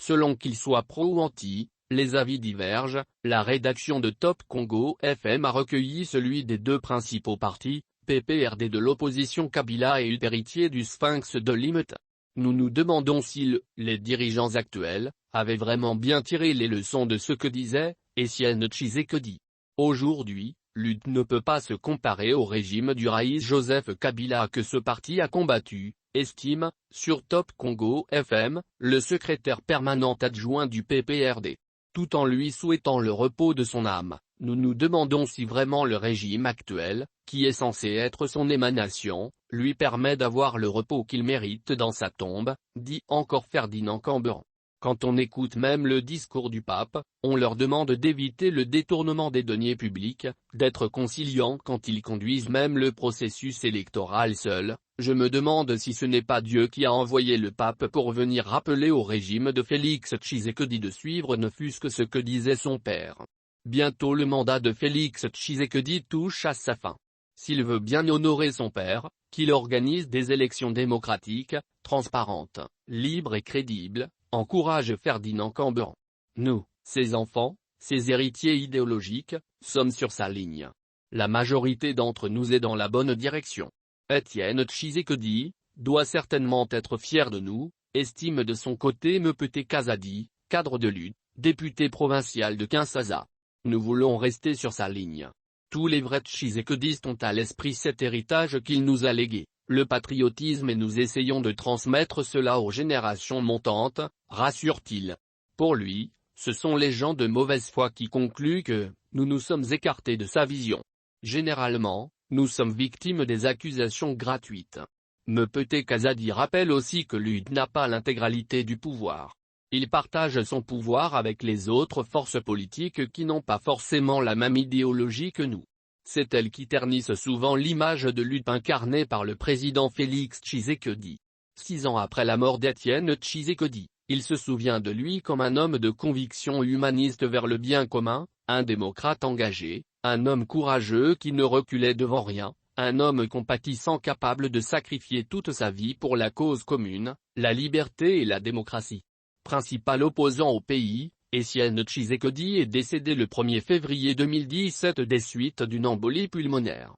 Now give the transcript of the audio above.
Selon qu'il soit pro ou anti, les avis divergent. La rédaction de Top Congo FM a recueilli celui des deux principaux partis, PPRD de l'opposition Kabila et l'héritier du Sphinx de Limete. Nous nous demandons si les dirigeants actuels avaient vraiment bien tiré les leçons de ce que disait Etienne Tshisekedi. Aujourd'hui, l'UD ne peut pas se comparer au régime du Raïs Joseph Kabila que ce parti a combattu, estime, sur Top Congo FM, le secrétaire permanent adjoint du PPRD. Tout en lui souhaitant le repos de son âme, nous nous demandons si vraiment le régime actuel, qui est censé être son émanation, lui permet d'avoir le repos qu'il mérite dans sa tombe, dit encore Ferdinand Camberan. Quand on écoute même le discours du pape, on leur demande d'éviter le détournement des deniers publics, d'être conciliants quand ils conduisent même le processus électoral seul. Je me demande si ce n'est pas Dieu qui a envoyé le pape pour venir rappeler au régime de Félix Tshisekedi de suivre ne fût-ce que ce que disait son père. Bientôt le mandat de Félix Tshisekedi touche à sa fin. S'il veut bien honorer son père, qu'il organise des élections démocratiques, transparentes, libres et crédibles, encourage Ferdinand Camberan. Nous, ses enfants, ses héritiers idéologiques, sommes sur sa ligne. La majorité d'entre nous est dans la bonne direction. Etienne Tshisekedi doit certainement être fier de nous, estime de son côté Mepete Kazadi, cadre de l'UD, député provincial de Kinshasa. Nous voulons rester sur sa ligne. Tous les vrais Tshisekedistes ont à l'esprit cet héritage qu'il nous a légué, le patriotisme, et nous essayons de transmettre cela aux générations montantes, rassure-t-il. Pour lui, ce sont les gens de mauvaise foi qui concluent que nous nous sommes écartés de sa vision. Généralement, nous sommes victimes des accusations gratuites. Mepete Kazadi rappelle aussi que l'UD n'a pas l'intégralité du pouvoir. Il partage son pouvoir avec les autres forces politiques qui n'ont pas forcément la même idéologie que nous. C'est elles qui ternissent souvent l'image de l'UD incarnée par le président Félix Tshisekedi. 6 ans après la mort d'Etienne Tshisekedi, il se souvient de lui comme un homme de conviction humaniste vers le bien commun, un démocrate engagé, un homme courageux qui ne reculait devant rien, un homme compatissant capable de sacrifier toute sa vie pour la cause commune, la liberté et la démocratie. Principal opposant au pays, Etienne Tshisekedi est décédé le 1er février 2017 des suites d'une embolie pulmonaire.